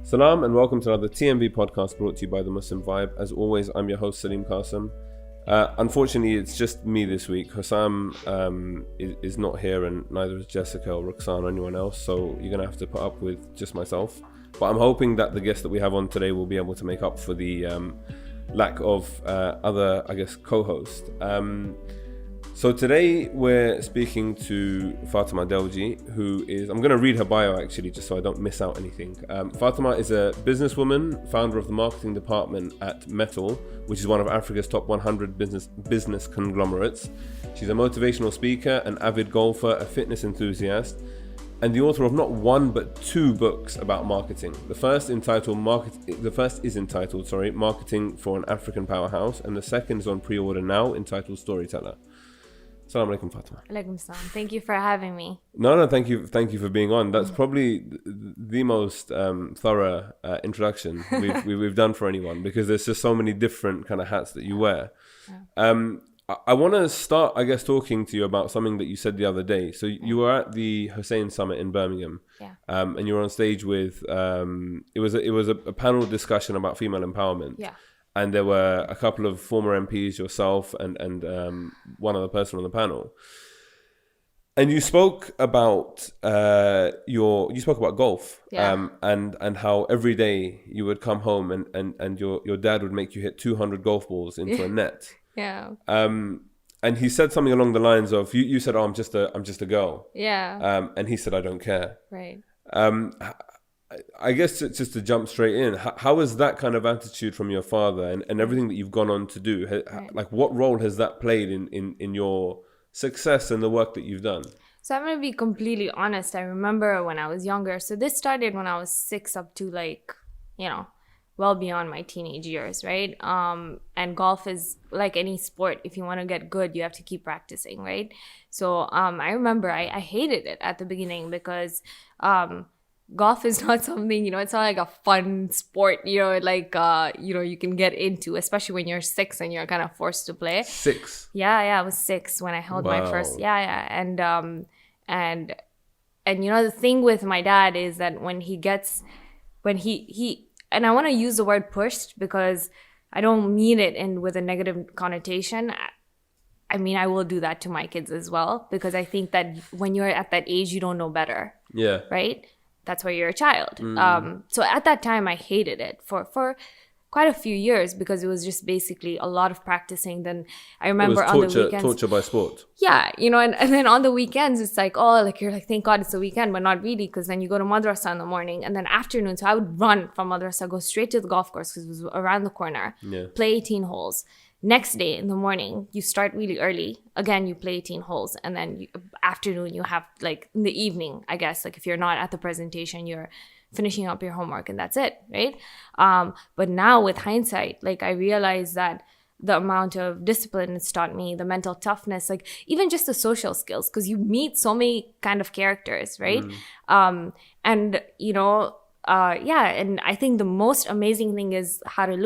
Salam and welcome to another TMV podcast brought to you by The Muslim Vibe. As always, I'm your host Salim Qasim. Unfortunately, it's just me this week. Hussam is not here and neither is Jessica or Roxanne or anyone else, so you're going to have to put up with just myself. But I'm hoping that the guest that we have on today will be able to make up for the lack of other, co-hosts. So today we're speaking to Fatema Dewji, who is, I'm going to read her bio actually, just so I don't miss out anything. Fatema is a businesswoman, founder of the marketing department at Metal, which is one of Africa's top 100 business conglomerates. She's a motivational speaker, an avid golfer, a fitness enthusiast, and the author of not one but two books about marketing. The first is entitled Marketing for an African Powerhouse, and the second is on pre-order now, entitled Storyteller. Assalamu alaikum, Fatema. Alaikum salam. Thank you for having me. No, thank you for being on. That's probably the most thorough introduction we've done for anyone, because there's just so many different kind of hats that you wear. Yeah. I want to start, talking to you about something that you said the other day. So you were at the Hussein Summit in Birmingham, and you were on stage with it was a panel discussion about female empowerment. Yeah. And there were a couple of former MPs, yourself, and one other person on the panel. And you spoke about golf, and how every day you would come home and your dad would make you hit 200 golf balls into a net. Yeah. And he said something along the lines of, you said, "Oh, I'm just a girl." Yeah. And he said, "I don't care." Right. I guess just to jump straight in, how is that kind of attitude from your father and everything that you've gone on to do? Right. Like, what role has that played in your success and the work that you've done? So I'm going to be completely honest. I remember when I was younger. So this started when I was 6 up to well beyond my teenage years, right? And golf is like any sport. If you want to get good, you have to keep practicing, right? So I remember I hated it at the beginning because golf is not something, it's not like a fun sport, you can get into, especially when you're 6 and you're kind of forced to play. 6? Yeah, I was 6 when I held my first. Yeah. And the thing with my dad is that and I want to use the word pushed because I don't mean it with a negative connotation. I mean, I will do that to my kids as well, because I think that when you're at that age, you don't know better. Yeah. Right? That's why you're a child. So at that time, I hated it for quite a few years because it was just basically a lot of practicing. Then I remember on the weekends, torture by sport. Yeah, and then on the weekends, it's like, you're like, thank God it's the weekend, but not really, because then you go to madrasa in the morning and then afternoon. So I would run from madrasa, go straight to the golf course because it was around the corner, play 18 holes. Next day in the morning, you start really early. Again, you play 18 holes. And then afternoon, you have in the evening, I guess, if you're not at the presentation, you're finishing up your homework and that's it, right? But now with hindsight, I realize that the amount of discipline it's taught me, the mental toughness, even just the social skills, because you meet so many kind of characters, right? And I think the most amazing thing is how to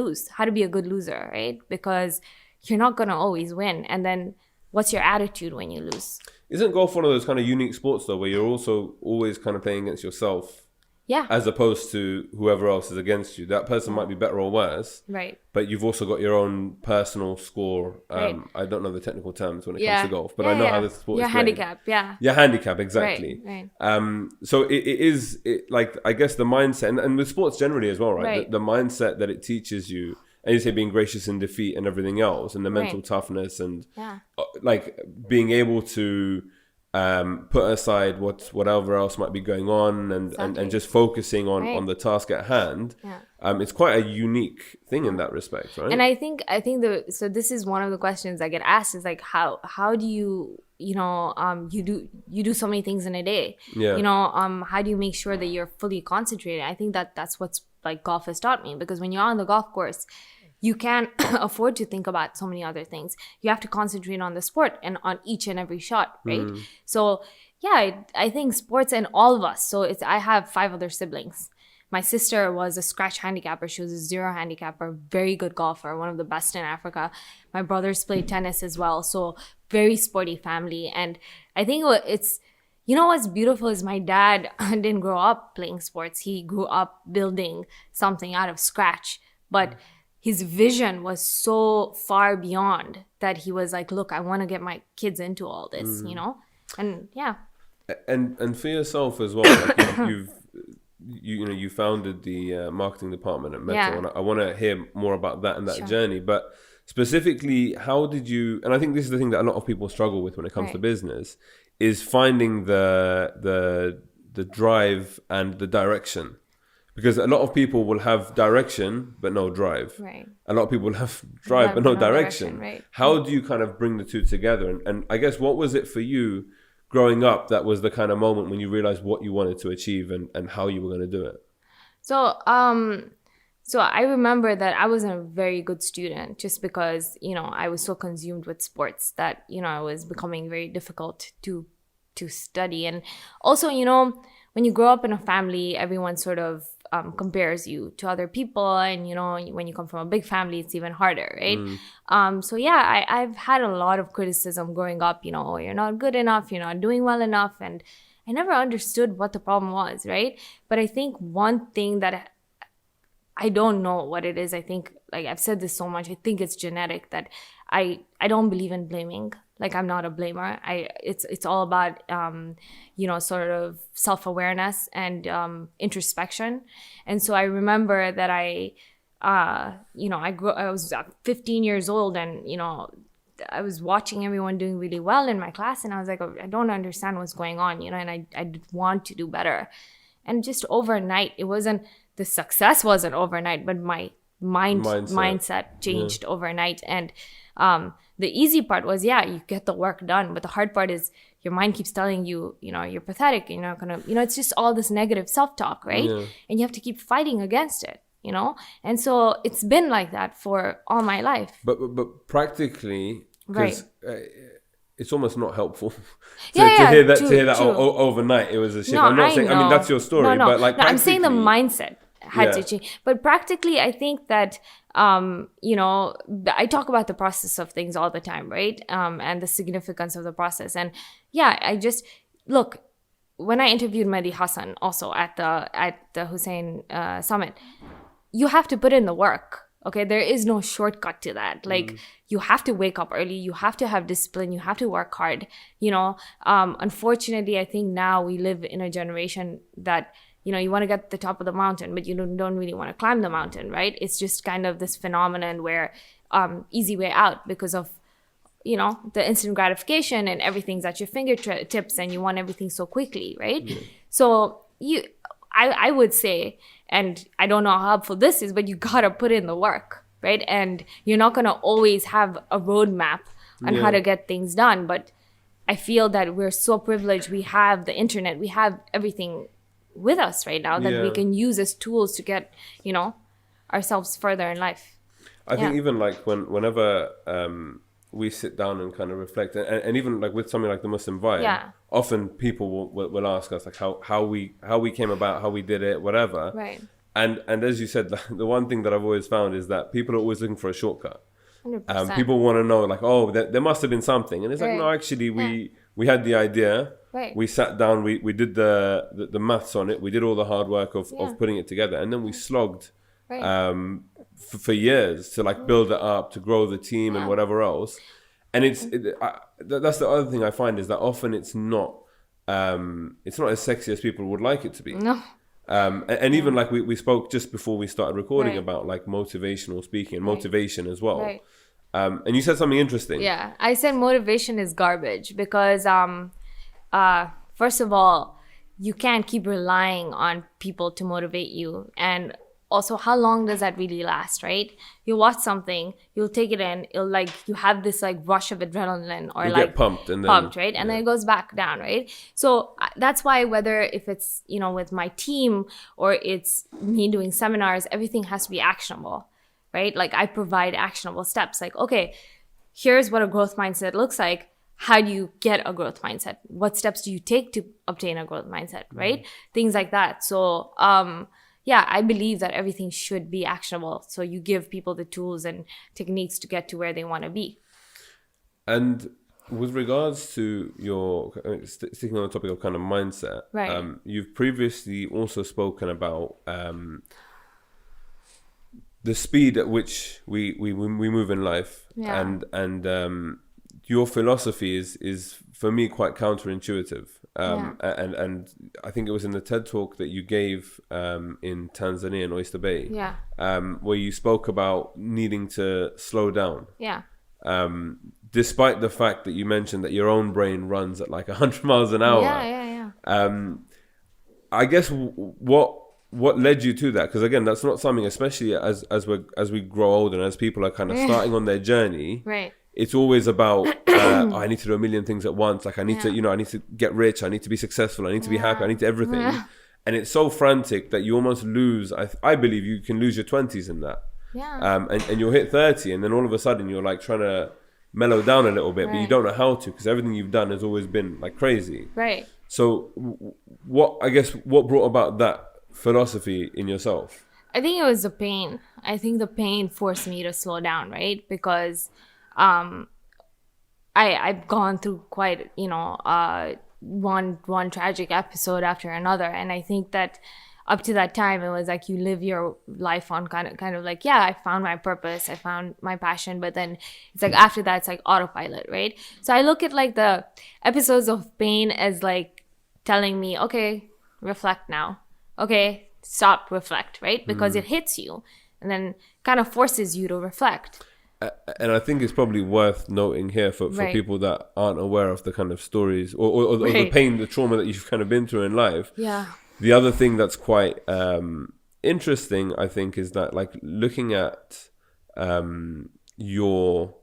be a good loser, right? Because you're not going to always win. And then what's your attitude when you lose? Isn't golf one of those kind of unique sports, though, where you're also always kind of playing against yourself? Yeah. As opposed to whoever else is against you. That person might be better or worse. Right. But you've also got your own personal score. Right. I don't know the technical terms when it comes to golf, but I know how this sport is played. Your handicap, Your handicap, exactly. Right. So it is I guess the mindset, and with sports generally as well, right? The mindset that it teaches you, and you say being gracious in defeat and everything else, and the mental toughness and being able to put aside whatever else might be going on and just focusing on the task at hand. It's quite a unique thing in that respect, right? And I think so this is one of the questions I get asked is how do you you do so many things in a day? How do you make sure that you're fully concentrated? I think that's what's golf has taught me, because when you're on the golf course, you can't afford to think about so many other things. You have to concentrate on the sport and on each and every shot, right? So, I think sports, and all of us. So I have 5 other siblings. My sister was a scratch handicapper. She was a 0 handicapper, very good golfer, one of the best in Africa. My brothers played tennis as well. So very sporty family. And I think it's you know what's beautiful is my dad didn't grow up playing sports. He grew up building something out of scratch. But his vision was so far beyond that he was like, look, I want to get my kids into all this, you know? And yeah. And for yourself as well, like you founded the marketing department at Meta, and I want to hear more about that and that journey. But specifically, how did you? And I think this is the thing that a lot of people struggle with when it comes to business, is finding the drive and the direction. Because a lot of people will have direction but no drive. Right. A lot of people will have drive but no direction. Right. How do you kind of bring the two together? And I guess, what was it for you growing up that was the kind of moment when you realized what you wanted to achieve and how you were going to do it? So I remember that I wasn't a very good student just because, you know, I was so consumed with sports that, you know, it was becoming very difficult to study. And also, you know, when you grow up in a family, everyone sort of compares you to other people. And, you know, when you come from a big family, it's even harder, right? So yeah, I've had a lot of criticism growing up, you know, you're not good enough, you're not doing well enough. And I never understood what the problem was, right? But I think one thing that I don't know what it is. I think, like I've said this so much, I think it's genetic, that I don't believe in blaming. Like, I'm not a blamer. It's all about, you know, sort of self-awareness and introspection. And so I remember that you know, I was 15 years old, and, you know, I was watching everyone doing really well in my class, and I was like, oh, I don't understand what's going on, you know, and I want to do better. And just overnight, the success wasn't overnight, but my mindset changed overnight. And the easy part was, you get the work done. But the hard part is your mind keeps telling you, you know, you're pathetic. You're not going to, you know, it's just all this negative self-talk, right? Yeah. And you have to keep fighting against it, you know? And so it's been like that for all my life. But practically, right. It's almost not helpful to hear that true. Overnight. It was a shift. No, I'm not saying, I mean, that's your story, but like, I'm saying the mindset had to change. But practically, I think that, you know, I talk about the process of things all the time, right? And the significance of the process. And I just, look, when I interviewed Mehdi Hassan also at the Hussein Summit, you have to put in the work. Okay, there is no shortcut to that. Like, you have to wake up early, you have to have discipline, you have to work hard, you know. Unfortunately, I think now we live in a generation that, you know, you want to get to the top of the mountain, but you don't really want to climb the mountain, right? It's just kind of this phenomenon where easy way out because of, you know, the instant gratification and everything's at your fingertips and you want everything so quickly, right? Yeah. So I would say, and I don't know how helpful this is, but you gotta put in the work, right? And you're not gonna always have a roadmap on how to get things done. But I feel that we're so privileged. We have the internet, we have everything with us right now that we can use as tools to get, you know, ourselves further in life. I think even like whenever we sit down and kind of reflect, and even like with something like the Muslim Vibe, often people will ask us like how we came about, how we did it, whatever. Right. And as you said, the one thing that I've always found is that people are always looking for a shortcut. 100%. People want to know like, oh, there must have been something, and it's like, no, actually we had the idea. Right. We sat down, we did the maths on it, we did all the hard work of putting it together, and then we slogged for years to like build it up, to grow the team and whatever else. And that's the other thing I find, is that often it's not as sexy as people would like it to be. No. And even like we spoke just before we started recording about like motivational speaking and motivation as well. Right. And you said something interesting. Yeah, I said motivation is garbage because first of all, you can't keep relying on people to motivate you. And also, how long does that really last, right? You watch something, you'll take it in, it'll like, you have this like rush of adrenaline or you like get pumped, right? And then it goes back down, right? So that's why whether if it's, you know, with my team or it's me doing seminars, everything has to be actionable, right? Like, I provide actionable steps. Like, okay, here's what a growth mindset looks like. How do you get a growth mindset? What steps do you take to obtain a growth mindset, right? Things like that. So, I believe that everything should be actionable. So you give people the tools and techniques to get to where they want to be. And with regards to your sticking on the topic of kind of mindset, right. You've previously also spoken about the speed at which we move in life, Yeah. and your philosophy is for me quite counterintuitive. Yeah. And I think it was in the TED talk that you gave in Tanzania, in Oyster Bay, Yeah. where you spoke about needing to slow down. Yeah. Despite the fact that you mentioned that your own brain runs at like 100 miles an hour. Yeah. I guess what led you to that? Because again, that's not something, especially as we grow older and as people are kind of starting on their journey. Right. It's always about I need to do a million things at once. Like I need to, I need to get rich. I need to be successful. I need to be happy. I need to everything. And it's so frantic that you almost lose. I believe you can lose your 20s in that. Yeah. And you'll hit 30, and then all of a sudden you're like trying to mellow down a little bit, but you don't know how to, because everything you've done has always been like crazy. Right. So what brought about that philosophy in yourself? I think it was the pain. I think the pain forced me to slow down, right? Because I've gone through quite, one tragic episode after another, and I think that up to that time it was like you live your life on kind of like, yeah, I found my purpose, I found my passion, but then it's like after that it's like autopilot, right? So I look at like the episodes of pain as like telling me, okay, reflect now, okay, stop, reflect, right? Because it hits you and then kind of forces you to reflect. And I think it's probably worth noting here for people that aren't aware of the kind of stories or the pain, the trauma that you've kind of been through in life. Yeah. The other thing that's quite interesting, I think, is that like looking at your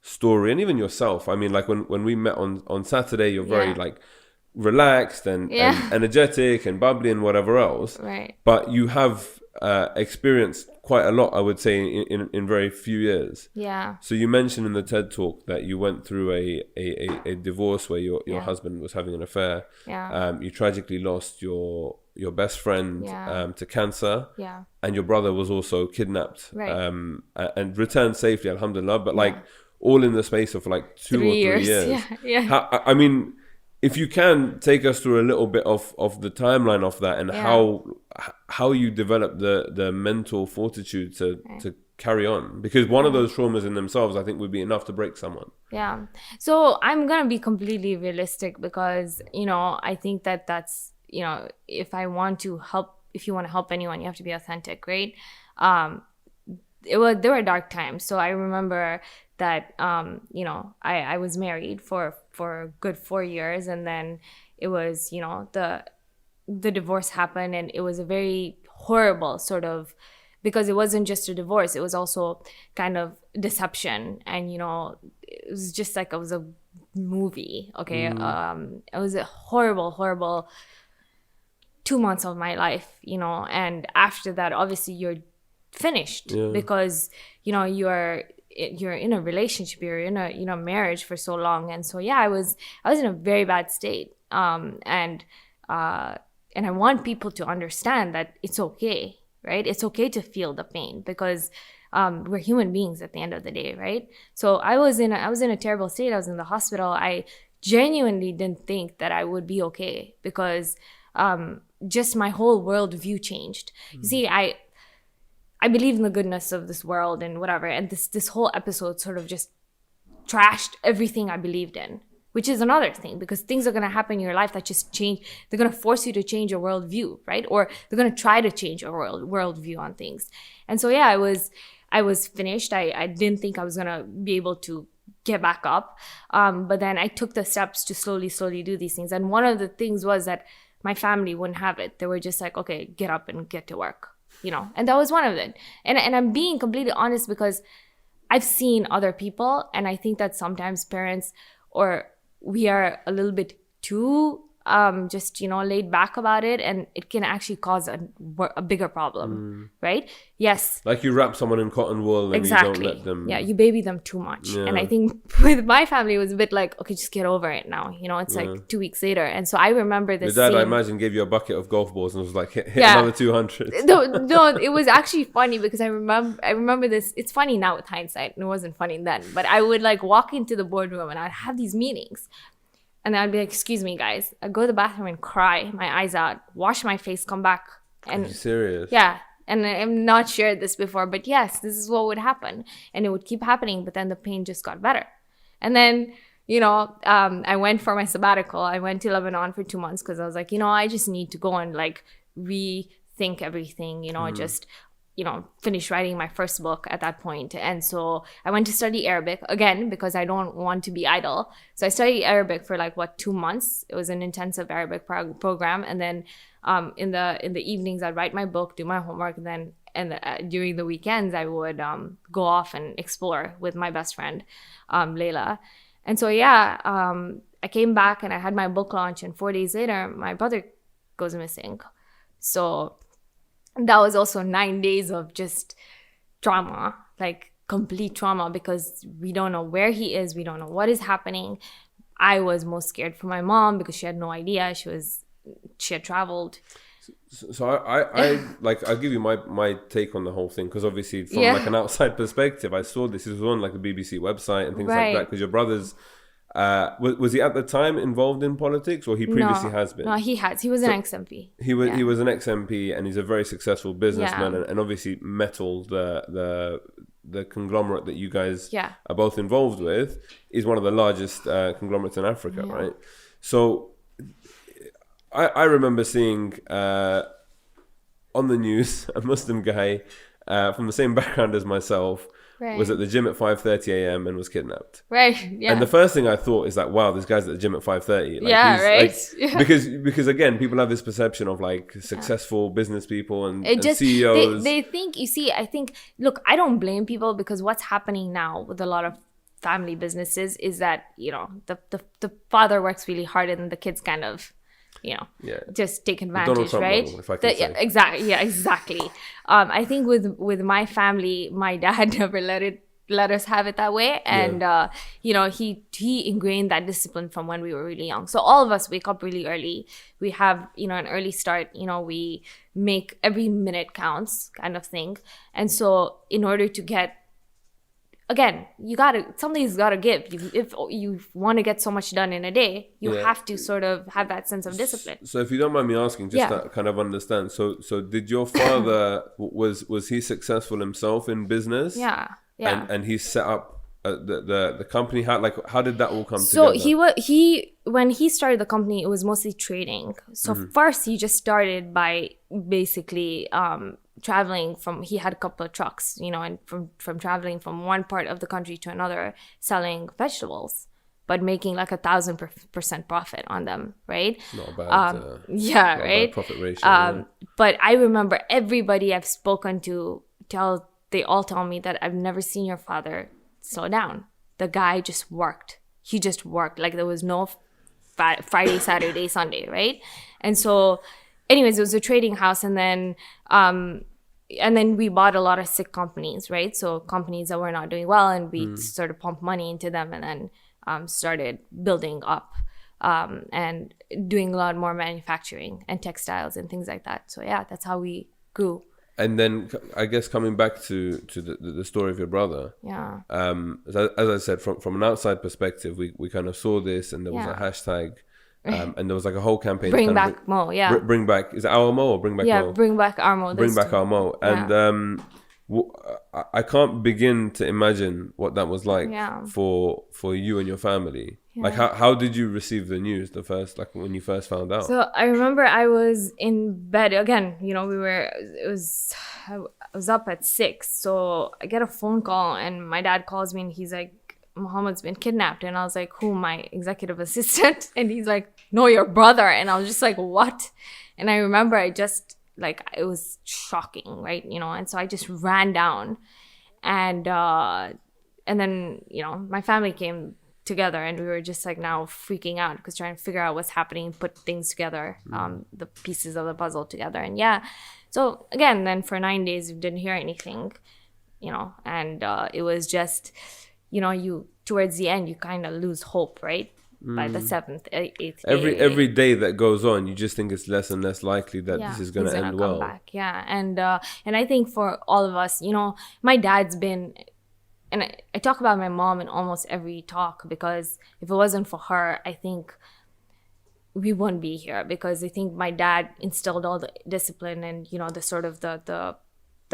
story and even yourself. I mean, like when we met on Saturday, you're very like relaxed and energetic and bubbly and whatever else. Right. But you have experienced quite a lot, I would say, in very few years. Yeah. So you mentioned in the TED talk that you went through a divorce where your husband was having an affair. Yeah. You tragically lost your best friend to cancer. Yeah. And your brother was also kidnapped. Right. And returned safely, alhamdulillah. But like all in the space of like 2 or 3 years. Yeah. I mean, if you can take us through a little bit of the timeline of that and how you develop the mental fortitude to carry on, because one of those traumas in themselves, I think, would be enough to break someone. Yeah. So I'm gonna be completely realistic because I think that's if you want to help anyone, you have to be authentic, right? There were dark times. So I remember that I was married for a good 4 years, and then it was the divorce happened, and it was a very horrible sort of, because it wasn't just a divorce, it was also kind of deception, and it was just like it was a movie. Okay. It was a horrible 2 months of my life, and after that obviously you're finished because you're in a relationship, you're in a marriage for so long, and so I was in a very bad state, and I want people to understand that it's okay, right? It's okay to feel the pain, because we're human beings at the end of the day, right? So I was in a terrible state. I was in the hospital. I genuinely didn't think that I would be okay, because just my whole worldview changed. You see, I believe in the goodness of this world and whatever. And this whole episode sort of just trashed everything I believed in, which is another thing, because things are going to happen in your life that just change. They're going to force you to change your worldview, right? Or they're going to try to change your worldview on things. And so, I was finished. I didn't think I was going to be able to get back up. But then I took the steps to slowly do these things. And one of the things was that my family wouldn't have it. They were just like, okay, get up and get to work. And that was one of them. And I'm being completely honest, because I've seen other people, and I think that sometimes parents, or we are a little bit too just, laid back about it, and it can actually cause a bigger problem, right? Yes. Like you wrap someone in cotton wool and you don't let them... Yeah, you baby them too much. Yeah. And I think with my family, it was a bit like, okay, just get over it now. It's like 2 weeks later. And so I remember this Your dad, scene. I imagine, gave you a bucket of golf balls and was like, hit another 200. No, it was actually funny because I remember this. It's funny now with hindsight, and it wasn't funny then. But I would like walk into the boardroom and I'd have these meetings. And then I'd be like, excuse me, guys. I'd go to the bathroom and cry my eyes out, wash my face, come back. And Are you serious? Yeah. And I've not shared this before, but yes, this is what would happen. And it would keep happening, but then the pain just got better. And then, I went for my sabbatical. I went to Lebanon for 2 months because I was like, I just need to go and like rethink everything, just finish writing my first book at that point. And so I went to study Arabic again because I don't want to be idle. So I studied Arabic for 2 months. It was an intensive Arabic program. And then in the evenings, I'd write my book, do my homework, and then during the weekends, I would go off and explore with my best friend, Layla. And so, I came back and I had my book launch, and 4 days later, my brother goes missing. So that was also 9 days of just trauma, like complete trauma, because we don't know where he is. We don't know what is happening. I was most scared for my mom because she had no idea. She had traveled. So I'll give you my take on the whole thing, because obviously from like an outside perspective, I saw this was on like the BBC website and things like that, because your brother's was he at the time involved in politics, or he previously has been? No, he has. He was an ex-MP. He was an ex-MP, and he's a very successful businessman, and obviously Metal, the conglomerate that you guys are both involved with, is one of the largest conglomerates in Africa, right? So I remember seeing on the news a Muslim guy from the same background as myself was at the gym at 5:30 a.m. and was kidnapped. Right. Yeah. And the first thing I thought is like, wow, this guy's at the gym at 5:30. Because again, people have this perception of like successful business people and CEOs. They think, I think, look, I don't blame people, because what's happening now with a lot of family businesses is that, the father works really hard and the kids kind of, just take advantage, right? Model, if I can say. Exactly. I think with my family, my dad never let us have it that way, and he ingrained that discipline from when we were really young. So all of us wake up really early. We have an early start. We make every minute counts, kind of thing. And so in order to get, again, something's gotta give. If you want to get so much done in a day, you have to sort of have that sense of discipline. So if you don't mind me asking, just to kind of understand, so did your father was he successful himself in business? Yeah. And he set up the company. How did that all come together? So when he started the company, it was mostly trading. So first he just started by basically traveling he had a couple of trucks, and from traveling from one part of the country to another, selling vegetables, but making like 1,000% profit on them, right? Not bad. Right? Bad profit ratio. But I remember everybody I've spoken to they all tell me that I've never seen your father slow down. The guy just worked. He just worked. Like there was no Friday, Saturday, Sunday, right? And so anyways, it was a trading house, and then we bought a lot of sick companies, right? So companies that were not doing well, and we sort of pumped money into them, and then started building up and doing a lot more manufacturing and textiles and things like that. So that's how we grew. And then I guess coming back to the story of your brother, as I said, from an outside perspective, we kind of saw this, and there was a hashtag. And there was like a whole campaign. Bring back Mo, Bring back, is it our Mo or Bring back Mo? Bring back our Mo. Bring back our Mo. And I can't begin to imagine what that was like for you and your family. Like how did you receive the news when you first found out? So I remember I was in bed again, I was up at 6. So I get a phone call, and my dad calls me, and he's like, Muhammad's been kidnapped. And I was like, who, my executive assistant? And he's like, no, your brother. And I was just like, what? And I remember it was shocking, right? And so I just ran down, and then, my family came together, and we were just like now freaking out because trying to figure out what's happening, put things together, the pieces of the puzzle together. And so again, then for 9 days we didn't hear anything, and it was just, you towards the end you kind of lose hope, right? By the 7th, 8th day. Every day that goes on, you just think it's less and less likely that this is going to end well. Back. Yeah, and I think for all of us, my dad's been, and I talk about my mom in almost every talk, because if it wasn't for her, I think we wouldn't be here, because I think my dad instilled all the discipline and the sort of the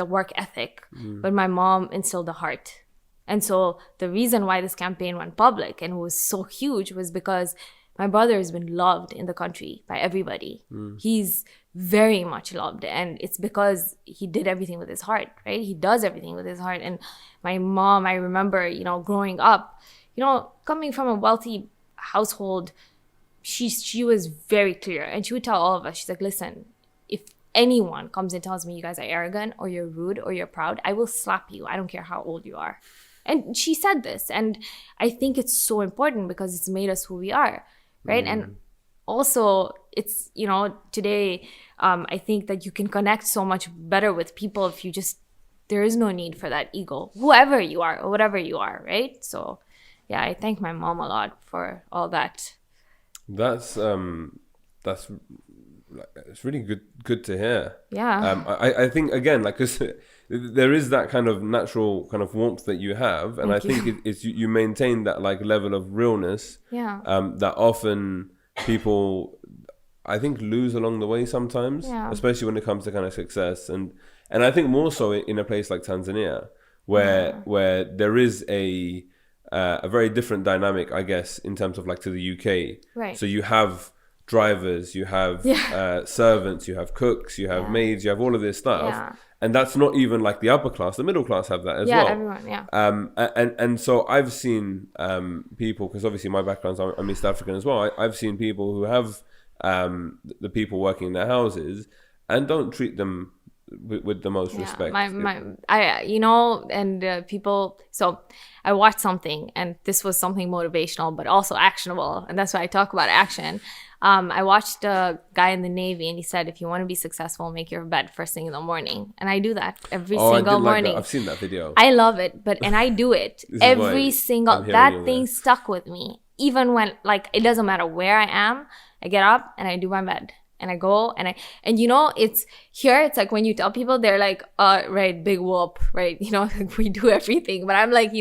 work ethic, but my mom instilled the heart. And so the reason why this campaign went public and was so huge was because my brother has been loved in the country by everybody. He's very much loved, and it's because he did everything with his heart, right? He does everything with his heart. And my mom, I remember, growing up, coming from a wealthy household, she was very clear, and she would tell all of us, she's like, listen, if anyone comes and tells me you guys are arrogant or you're rude or you're proud, I will slap you. I don't care how old you are. And she said this, and I think it's so important because it's made us who we are, right? And also it's, today, I think that you can connect so much better with people if you there is no need for that ego, whoever you are or whatever you are, right? So yeah, I thank my mom a lot for all that. That's it's really good to hear. Yeah. I think, again, like, 'cause there is that kind of natural kind of warmth that you have, and Thank I think it's you maintain that like level of realness. Yeah. That often people, I think, lose along the way sometimes, especially when it comes to kind of success, and I think more so in a place like Tanzania, where there is a very different dynamic, I guess, in terms of like to the UK. Right. So you have drivers, you have servants, you have cooks, you have maids, you have all of this stuff, and that's not even like the upper class. The middle class have that as well. Everyone, and so I've seen people, because obviously my background's, I'm East African as well. I've seen people who have the people working in their houses and don't treat them with the most respect. People. So I watched something, and this was something motivational, but also actionable, and that's why I talk about action. I watched a guy in the Navy, and he said, if you want to be successful, make your bed first thing in the morning. And I do that every single morning. I've seen that video. I love it, and I do it every single, that thing stuck with me. Even when, like, it doesn't matter where I am, I get up and I do my bed. And I go and it's here. It's like when you tell people, they're like, right, big whoop, right? Like we do everything. But I'm like,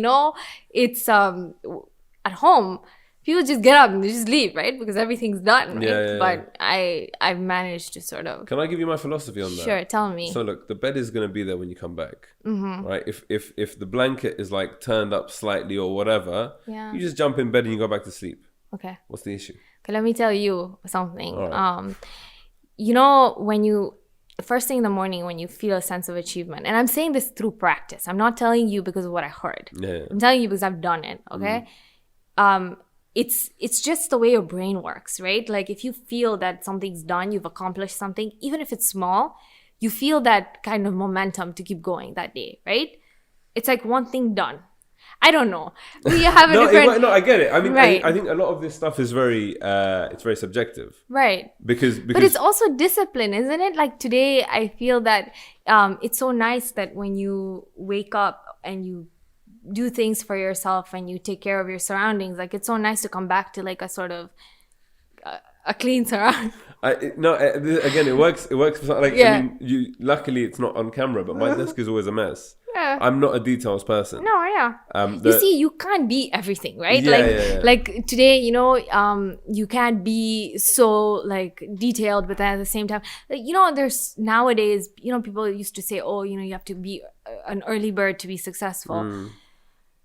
it's at home, people just get up and they just leave, right? Because everything's done, right? But I've managed to sort of. Can I give you my philosophy on that? Sure, tell me. So look, the bed is going to be there when you come back, right? If the blanket is like turned up slightly or whatever, you just jump in bed and you go back to sleep. Okay. What's the issue? Okay, let me tell you something. Right. When you, first thing in the morning, when you feel a sense of achievement, and I'm saying this through practice, I'm not telling you because of what I heard. I'm telling you because I've done it, okay? It's just the way your brain works, right? Like if you feel that something's done, you've accomplished something, even if it's small, you feel that kind of momentum to keep going that day, right? It's like one thing done. I don't know. We have a different... No, I get it. I mean, right. I think a lot of this stuff is very subjective. Right. Because But it's also discipline, isn't it? Like today, I feel that it's so nice that when you wake up and you do things for yourself and you take care of your surroundings, like it's so nice to come back to like a sort of a clean surround. Again, it works. It works for like. I mean, luckily it's not on camera, but my desk is always a mess. Yeah. I'm not a details person. No, you see, you can't be everything, right? Like today, you can't be so like detailed, but then at the same time, like, there's nowadays, people used to say, oh, you have to be an early bird to be successful.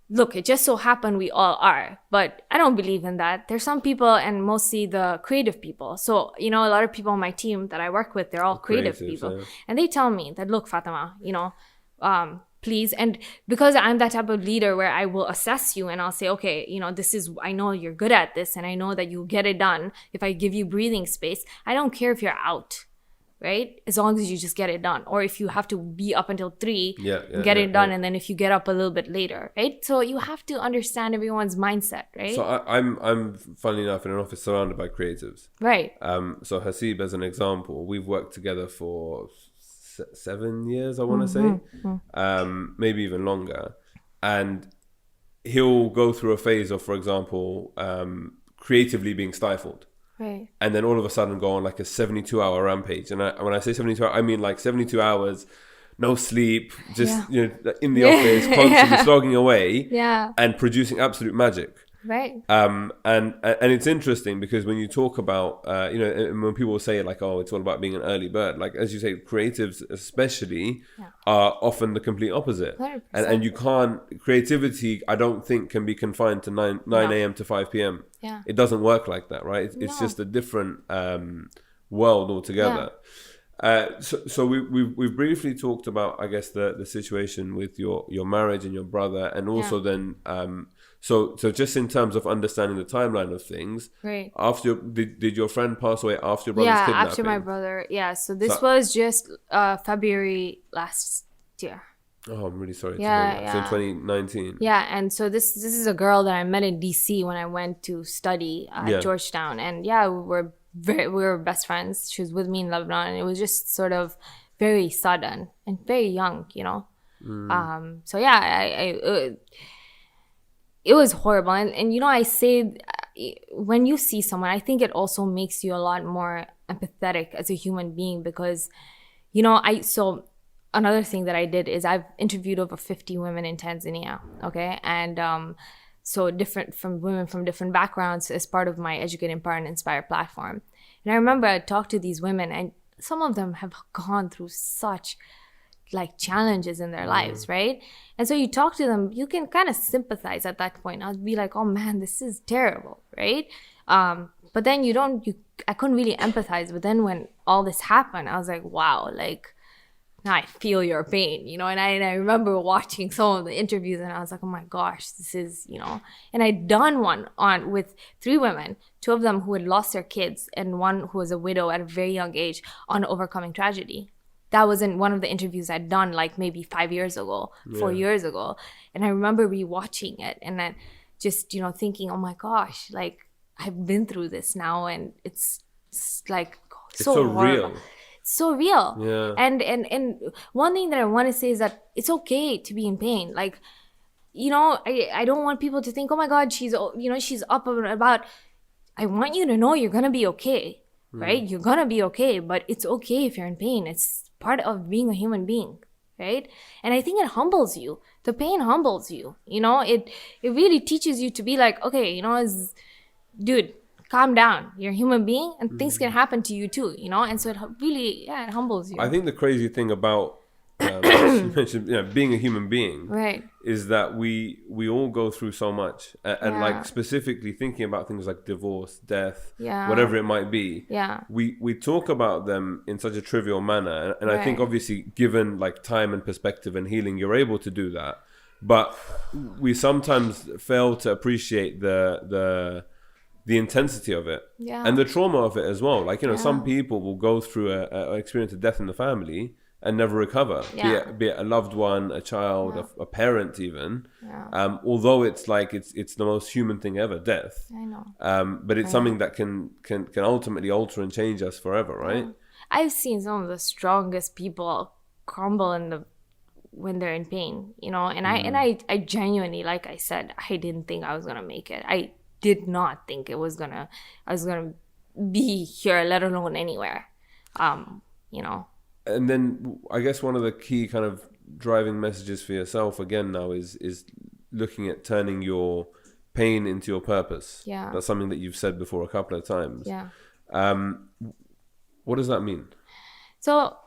Look, it just so happened we all are, but I don't believe in that. There's some people, and mostly the creative people. So, a lot of people on my team that I work with, they're all creative people. Yeah. And they tell me that, look, Fatema, please. And because I'm that type of leader where I will assess you and I'll say, okay, I know you're good at this and I know that you'll get it done if I give you breathing space. I don't care if you're out. right? As long as you just get it done. Or if you have to be up until 3, get it done. And then if you get up a little bit later, right? So you have to understand everyone's mindset, right? So I'm funnily enough in an office surrounded by creatives. Right. So Hasib, as an example, we've worked together for 7 years, I want to say, maybe even longer. And he'll go through a phase of, for example, creatively being stifled. Right. And then all of a sudden go on like a 72-hour rampage. And when I say 72 hours, I mean like 72 hours, no sleep, just in the office, constantly slogging away and producing absolute magic. Right. And it's interesting because when you talk about, when people say like, oh, it's all about being an early bird, like as you say, creatives especially are often the complete opposite. 100%. And you can't, creativity, I don't think can be confined to 9 a.m. to 5 p.m. Yeah. It doesn't work like that, right? It's just a different world altogether. So we've briefly talked about, I guess, the situation with your marriage and your brother, and also then so just in terms of understanding the timeline of things, right? After did your friend pass away after your brother's kidnapping? After my brother, so this was just February last year. Oh, I'm really sorry to hear that. So in 2019. Yeah, and so this is a girl that I met in DC when I went to study at Georgetown, and we were best friends. She was with me in Lebanon, and it was just sort of very sudden and very young, So it was horrible, and I say when you see someone, I think it also makes you a lot more empathetic as a human being because, so another thing that I did is I've interviewed over 50 women in Tanzania, okay, and so different from women from different backgrounds as part of my Educate, Empower, and Inspire platform. And I remember I talked to these women, and some of them have gone through such like challenges in their lives, right? And so you talk to them, you can kind of sympathize at that point. I'll be like, oh man, this is terrible, right? But then I couldn't really empathize. But then when all this happened, I was like, wow, like now I feel your pain, and I remember watching some of the interviews and I was like, oh my gosh, this is, and I'd done one with 3 women, 2 of them who had lost their kids and 1 who was a widow at a very young age on overcoming tragedy. That was in one of the interviews I'd done like maybe 5 years ago, 4 years ago. And I remember rewatching it and then just, thinking, oh my gosh, like I've been through this now and it's like so real. So real. Yeah. And one thing that I want to say is that it's okay to be in pain. Like, I don't want people to think, oh my God, she's up and about. I want you to know you're going to be okay, right? You're going to be okay, but it's okay if you're in pain. It's part of being a human being, right? And I think it humbles you. The pain humbles you. It really teaches you to be like, okay, dude, calm down. You're a human being and things can happen to you too, and so it really, it humbles you. I think the crazy thing about you mentioned, being a human being, right, is that we all go through so much, and like specifically thinking about things like divorce, death, whatever it might be. We talk about them in such a trivial manner, and I think obviously given like time and perspective and healing, you're able to do that. But we sometimes fail to appreciate the intensity of it and the trauma of it as well. Like, some people will go through an experience of death in the family and never recover, be it a loved one, a child, a parent even. Although it's like it's the most human thing ever, death. I know. But it's something that can ultimately alter and change us forever, right? I've seen some of the strongest people crumble when they're in pain, and I genuinely, like I said, I didn't think I was gonna make it. I did not think I was gonna be here, let alone anywhere. And then I guess one of the key kind of driving messages for yourself again now is looking at turning your pain into your purpose. Yeah. That's something that you've said before a couple of times. Yeah. What does that mean? So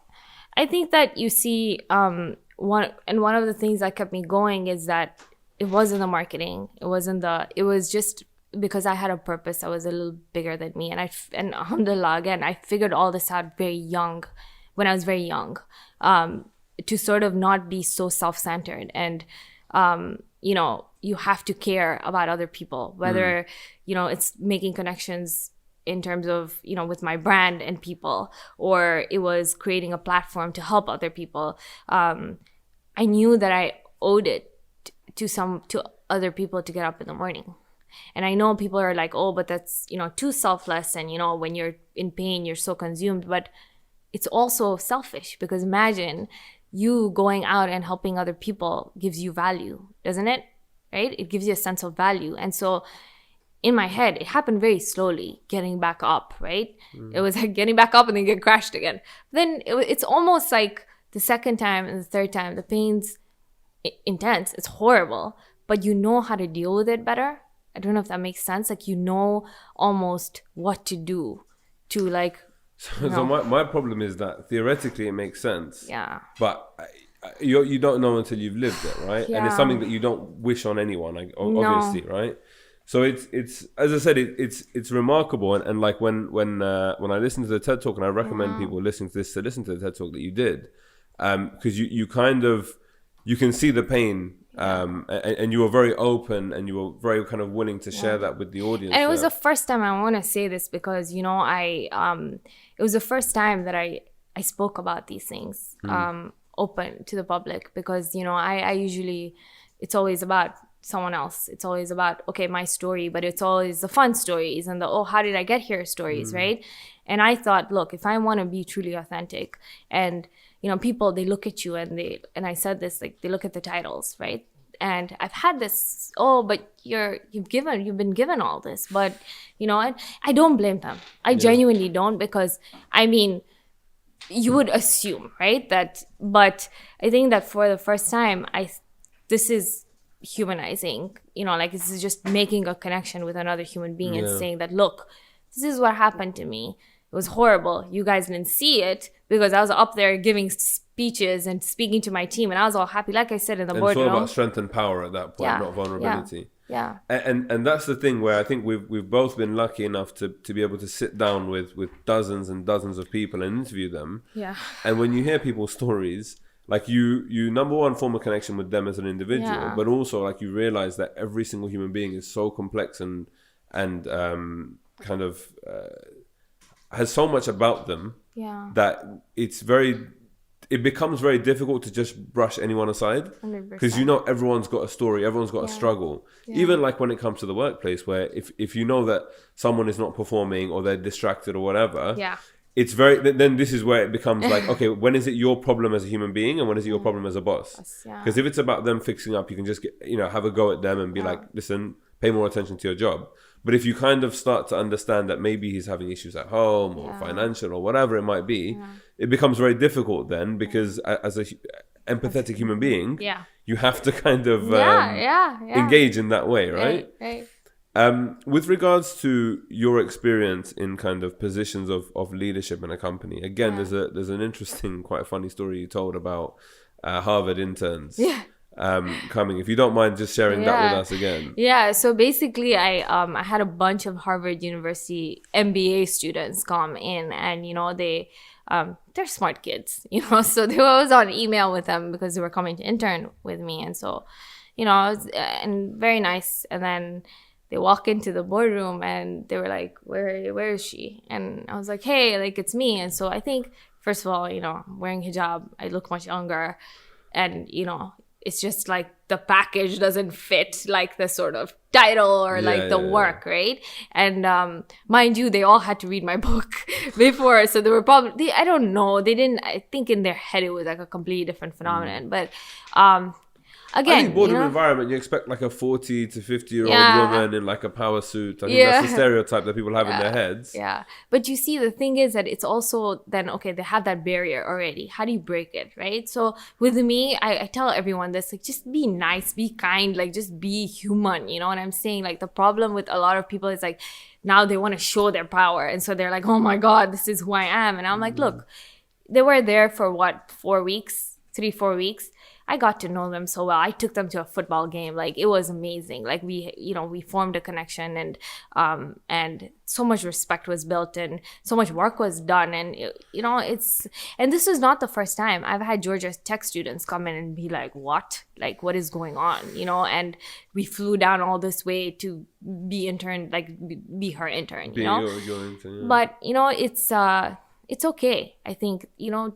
I think that you see one of the things that kept me going is that it wasn't the marketing. It was just because I had a purpose that was a little bigger than me. And alhamdulillah, again, I figured all this out when I was very young, to sort of not be so self-centered. And, you have to care about other people, whether, it's making connections in terms of, with my brand and people, or it was creating a platform to help other people. I knew that I owed it to other people to get up in the morning. And I know people are like, oh, but that's, too selfless. And, when you're in pain, you're so consumed. But it's also selfish, because imagine you going out and helping other people gives you value, doesn't it? Right? It gives you a sense of value. And so in my head, it happened very slowly, getting back up, right? It was like getting back up and then get crashed again. Then it's almost like the second time and the third time, the pain's intense. It's horrible, but you know how to deal with it better. I don't know if that makes sense. Like, almost what to do to like. So my problem is that theoretically it makes sense. Yeah. But you don't know until you've lived it, right? Yeah. And it's something that you don't wish on anyone, like, obviously, right? So it's as I said, it's remarkable, and like when I listen to the TED Talk, and I recommend people listening to this to listen to the TED Talk that you did, because you kind of, you can see the pain. And you were very open, and you were very kind of willing to share that with the audience. And it was the first time, I want to say this because, it was the first time that I spoke about these things open to the public, because, I usually, it's always about someone else. It's always about, okay, my story, but it's always the fun stories and the, oh, how did I get here stories, right? And I thought, look, if I want to be truly authentic, and people, they look at you and I said this, like, they look at the titles, right? And I've had this, oh, but you've been given all this, but, and I don't blame them. I genuinely don't, because, you would assume, right? But I think that for the first time, this is humanizing, like, this is just making a connection with another human being and saying that, look, this is what happened to me. It was horrible. You guys didn't see it because I was up there giving speeches and speaking to my team, and I was all happy, like I said, in the boardroom. It's all about strength and power at that point, not vulnerability. Yeah. And that's the thing where I think we've both been lucky enough to be able to sit down with dozens and dozens of people and interview them. Yeah. And when you hear people's stories, like, you number one, form a connection with them as an individual, but also, like, you realize that every single human being is so complex and kind of has so much about them that it becomes very difficult to just brush anyone aside, because everyone's got a story, everyone's got a struggle. Even like when it comes to the workplace, where if you know that someone is not performing or they're distracted or whatever, it's then this is where it becomes like, okay, when is it your problem as a human being and when is it your problem as a boss? Because if it's about them fixing up, you can just have a go at them and be like, listen, pay more attention to your job. But if you kind of start to understand that maybe he's having issues at home or financial or whatever it might be, it becomes very difficult then, because as a empathetic human being, you have to kind of engage in that way, right? With regards to your experience in kind of positions of leadership in a company, again, there's an interesting, quite a funny story you told about Harvard interns. Coming, if you don't mind just sharing that with us again. So basically I had a bunch of Harvard University MBA students come in, and they're smart kids, so I was on email with them because they were coming to intern with me, and so and very nice. And then they walk into the boardroom and they were like, where is she? And I was like, hey, like, it's me. And so I think, first of all, wearing hijab, I look much younger, and it's just like the package doesn't fit like the sort of title or the work, right? And mind you, they all had to read my book before, so they were probably, I don't know, they didn't, I think in their head it was like a completely different phenomenon. But again, I think boardroom environment, you expect like a 40 to 50-year-old woman in like a power suit. I think that's the stereotype that people have in their heads. But you see, the thing is that it's also then, okay, they have that barrier already. How do you break it, right? So with me, I tell everyone this, like, just be nice, be kind, like, just be human, you know what I'm saying? Like, the problem with a lot of people is like, now they want to show their power. And so they're like, oh my God, this is who I am. And I'm like, look, they were there for what, 4 weeks, 3-4 weeks. I got to know them so well. I took them to a football game. Like, it was amazing. Like, we formed a connection, and so much respect was built and so much work was done. And, and this was not the first time. I've had Georgia Tech students come in and be like, what? Like, what is going on? And we flew down all this way to be her intern, Your intern, yeah. But, it's okay. I think,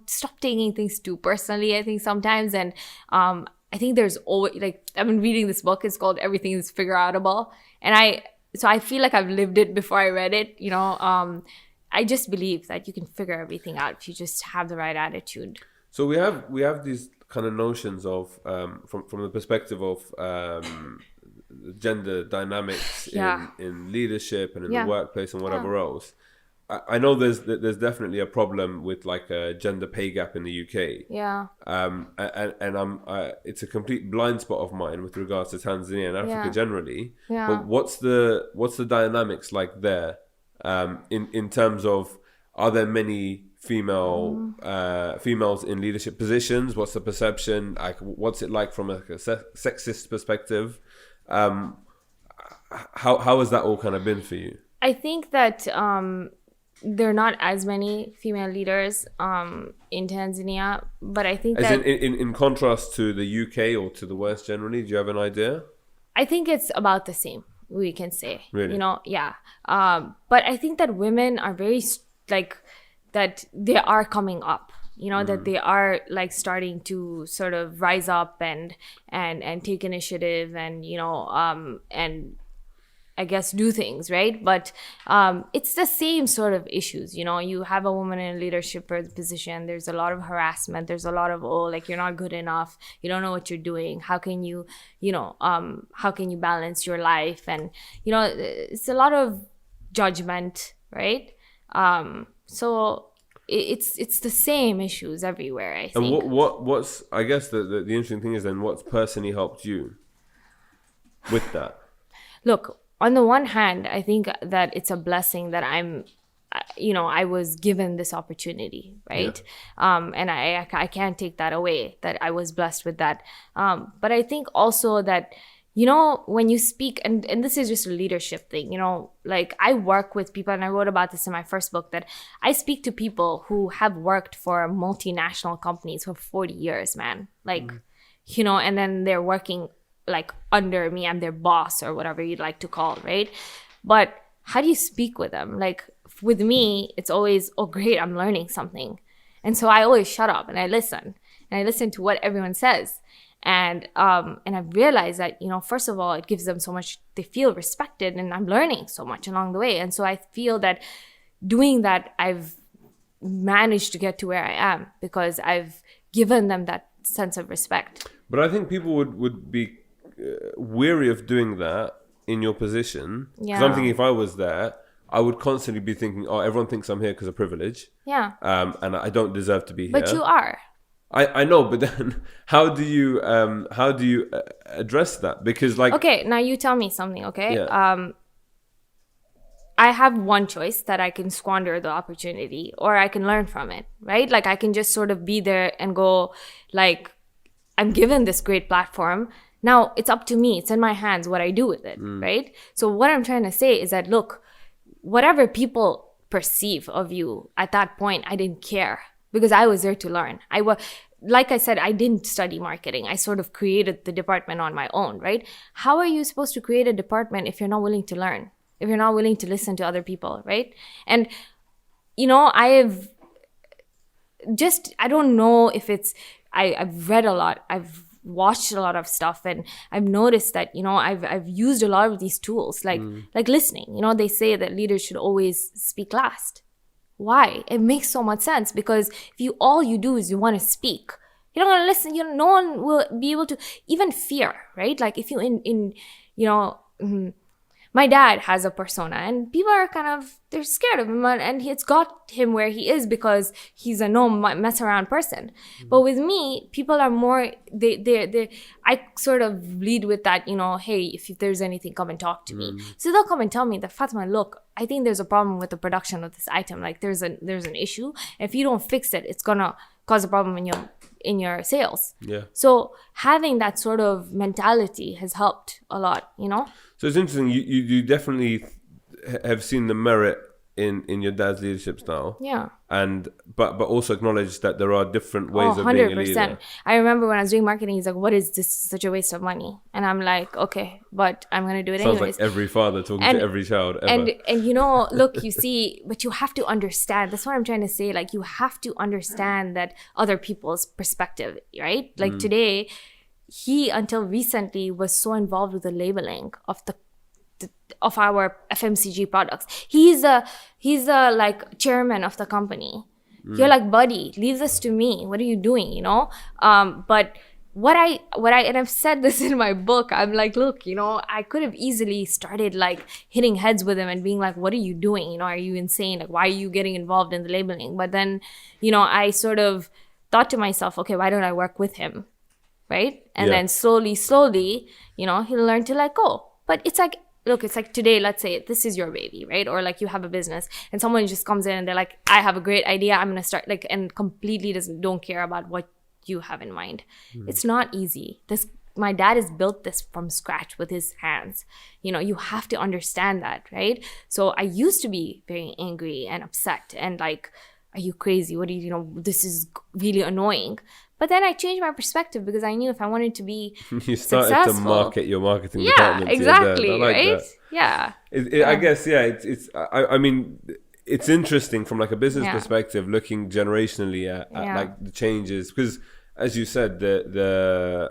stop taking things too personally, I think sometimes. And I think there's always, like, I've been reading this book. It's called Everything is Figure Outable. And I feel like I've lived it before I read it. I just believe that you can figure everything out if you just have the right attitude. So we have these kind of notions of, from the perspective of gender dynamics in leadership and in the workplace and whatever else. I know there's definitely a problem with like a gender pay gap in the UK. Yeah. And it's a complete blind spot of mine with regards to Tanzania and Africa generally. Yeah. But what's the dynamics like there? In terms of, are there many females in leadership positions? What's the perception? Like, what's it like from a sexist perspective? How has that all kind of been for you? I think that there are not as many female leaders in Tanzania, but I think that in contrast to the UK or to the West generally, do you have an idea? I think it's about the same, we can say. Really? Yeah. But I think that women are very that they are coming up. That they are like starting to sort of rise up and take initiative and and I guess do things, right? But it's the same sort of issues. You have a woman in a leadership position. There's a lot of harassment. There's a lot of, you're not good enough. You don't know what you're doing. How can you, how can you balance your life? And, it's a lot of judgment, right? So it's the same issues everywhere, I think. And what's I guess the interesting thing is then what's personally helped you with that? Look, on the one hand, I think that it's a blessing that I was given this opportunity, right? Yeah. And I can't take that away, that I was blessed with that. But I think also that, when you speak, and this is just a leadership thing, like I work with people, and I wrote about this in my first book, that I speak to people who have worked for multinational companies for 40 years, man. Like, and then they're working like under me. I'm their boss or whatever you'd like to call, right? But how do you speak with them? Like with me, it's always, oh great, I'm learning something. And so I always shut up and I listen to what everyone says. And I realize that, first of all, it gives them so much, they feel respected, and I'm learning so much along the way. And so I feel that doing that, I've managed to get to where I am because I've given them that sense of respect. But I think people would be weary of doing that in your position. Because I'm thinking if I was there, I would constantly be thinking, oh, everyone thinks I'm here because of privilege. Yeah. And I don't deserve to be here. But you are. I know, but then how do you address that? Because like, okay, now you tell me something, okay? Yeah. I have one choice, that I can squander the opportunity or I can learn from it, right? Like I can just sort of be there and go, like, I'm given this great platform. Now it's up to me. It's in my hands what I do with it, right? So what I'm trying to say is that, look, whatever people perceive of you at that point, I didn't care because I was there to learn. Like I said, I didn't study marketing. I sort of created the department on my own, right? How are you supposed to create a department if you're not willing to learn? If you're not willing to listen to other people, right? And, I don't know if it's, I've read a lot. I've watched a lot of stuff, and I've noticed that, I've used a lot of these tools, like listening. They say that leaders should always speak last. Why? It makes so much sense, because if all you do is you want to speak, you're not going to listen. No one will be able to, even fear, right? Like if you my dad has a persona, and people are they're scared of him, and it's got him where he is because he's a no mess around person. But with me, people are more, I sort of lead with that, hey, if there's anything, come and talk to me. So they'll come and tell me that, Fatema, look, I think there's a problem with the production of this item. Like there's an issue. If you don't fix it, it's gonna cause a problem in your sales. Yeah. So having that sort of mentality has helped a lot, you know? So it's interesting. You definitely have seen the merit in your dad's leadership style. Yeah. And but also acknowledge that there are different ways of being a leader. I remember when I was doing marketing, he's like, what is this? Such a waste of money. And I'm like, okay, but I'm going to do it Sounds anyways. like every father talking to every child ever. And you know, look, you see, but you have to understand. That's what I'm trying to say. Like, you have to understand that other people's perspective, right? Like today, he, until recently, was so involved with the labeling of our FMCG products. He's a like chairman of the company. You're like, buddy, leave this to me. What are you doing? You know? But what I and I've said this in my book, I'm like, look, you know, I could have easily started like hitting heads with him and being like, what are you doing? You know, are you insane? Like, why are you getting involved in the labeling? But then, you know, I sort of thought to myself, okay, why don't I work with him? Right? And then slowly, you know, he'll learn to let go. But it's like, look, it's like today, let's say this is your baby, right? Or like you have a business and someone just comes in and they're like, I have a great idea. I'm going to start like, and completely don't care about what you have in mind. It's not easy. My dad has built this from scratch with his hands. You know, you have to understand that, right? So I used to be very angry and upset and like, are you crazy? What do you know? This is really annoying. But then I changed my perspective because I knew if I wanted to be you started successful, to market your marketing department. Yeah, exactly, like right? That. Yeah. I guess, I mean, it's interesting from like a business perspective, looking generationally at like the changes. Because as you said, the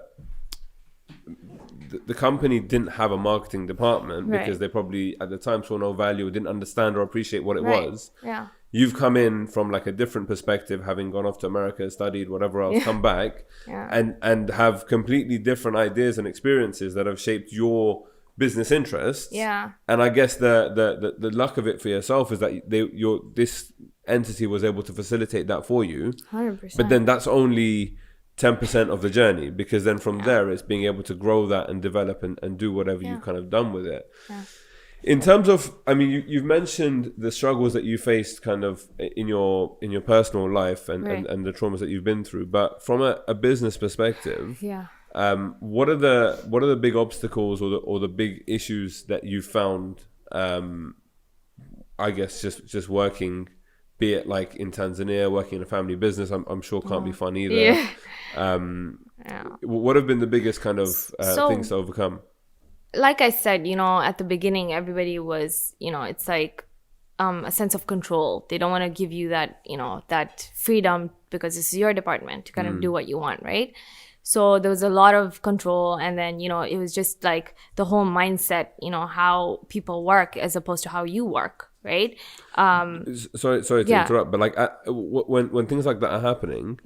company didn't have a marketing department because they probably at the time saw no value, didn't understand or appreciate what it was. Yeah. You've come in from like a different perspective, having gone off to America, studied whatever else, come back and have completely different ideas and experiences that have shaped your business interests. Yeah. And I guess the luck of it for yourself is that this entity was able to facilitate that for you. 100%. But then that's only 10% of the journey, because then from there it's being able to grow that and develop and do whatever you've kind of done with it. Yeah. In terms of, I mean, you've mentioned the struggles that you faced kind of in your personal life and the traumas that you've been through, but from a business perspective, what are the big obstacles or the big issues that you found? I guess just working, be it like in Tanzania, working in a family business, I'm sure can't be fun either. Yeah. What have been the biggest kind of things to overcome? Like I said, you know, at the beginning, everybody was, you know, it's like a sense of control. They don't want to give you that, you know, that freedom because this is your department to kind of do what you want, right? So there was a lot of control. And then, you know, it was just like the whole mindset, you know, how people work as opposed to how you work, right? Sorry to interrupt, but like when things like that are happening,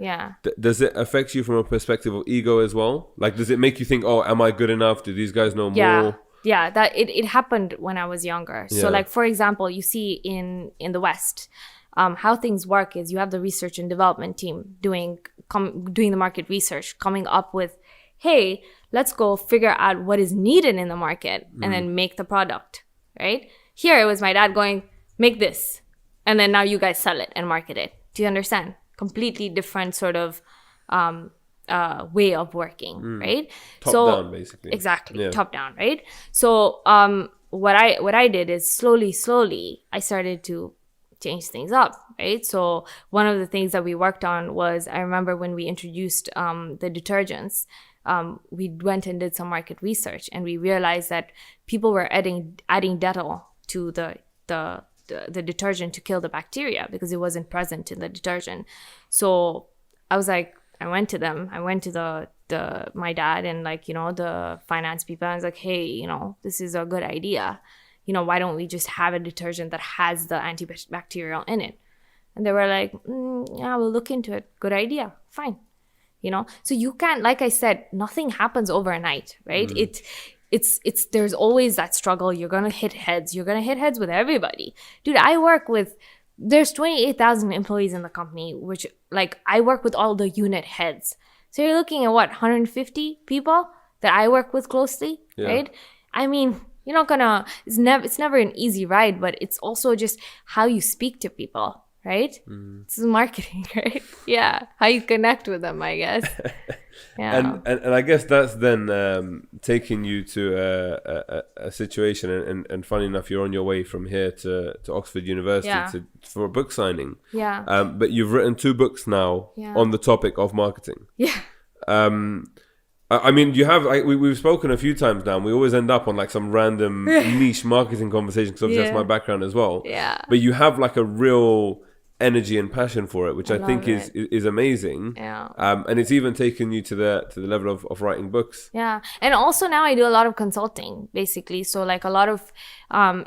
does it affect you from a perspective of ego as well? Like, does it make you think, oh, am I good enough? Do these guys know more? Yeah, that it happened when I was younger. So like, for example, you see in the West, how things work is you have the research and development team doing the market research, coming up with, hey, let's go figure out what is needed in the market and then make the product, right? Here it was my dad going, make this, and then now you guys sell it and market it. Do you understand? Completely different sort of way of working, right? Top down, basically. Exactly, top down, right? So what I did is slowly I started to change things up, right? So one of the things that we worked on was, I remember when we introduced the detergents, we went and did some market research, and we realized that people were adding Dettol to the detergent to kill the bacteria because it wasn't present in the detergent. So I was like, I went to my dad and like, you know, the finance people. I was like, hey, you know, this is a good idea. You know, why don't we just have a detergent that has the antibacterial in it? And they were like, yeah, we'll look into it. Good idea. Fine. You know, so you can't, like I said, nothing happens overnight, right? It's there's always that struggle. You're going to hit heads. You're going to hit heads with everybody. Dude, there's 28,000 employees in the company, which like I work with all the unit heads. So you're looking at 150 people that I work with closely, right? I mean, you're not gonna, it's never an easy ride, but it's also just how you speak to people, right? This is marketing, right? Yeah, how you connect with them, I guess. Yeah. And I guess that's then taking you to a situation, and funny enough, you're on your way from here to Oxford University for a book signing. Yeah. But you've written 2 books now on the topic of marketing. Yeah. I mean, you have. We've spoken a few times now, and we always end up on like some random niche marketing conversation, because obviously that's my background as well. Yeah. But you have like a real energy and passion for it, which I think is amazing. Yeah. And it's even taken you to the level of writing books. Yeah. And also now I do a lot of consulting, basically. So like a lot of,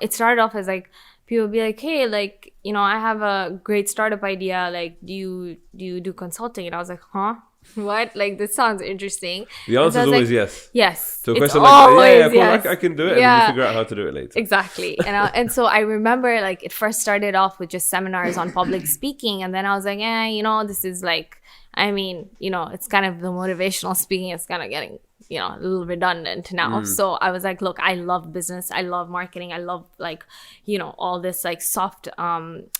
it started off as like, people be like, hey, like, you know, I have a great startup idea. Like, do you do consulting? And I was like, huh? What? Like, this sounds interesting. The answer is always like, yes. Yes. So a question like, yes. I can do it, and then you figure out how to do it later. Exactly. And so I remember, like, it first started off with just seminars on public speaking, and then I was like, you know, this is like, I mean, you know, it's kind of the motivational speaking is kind of getting, you know, a little redundant now. So I was like, look, I love business. I love marketing. I love, like, you know, all this like soft,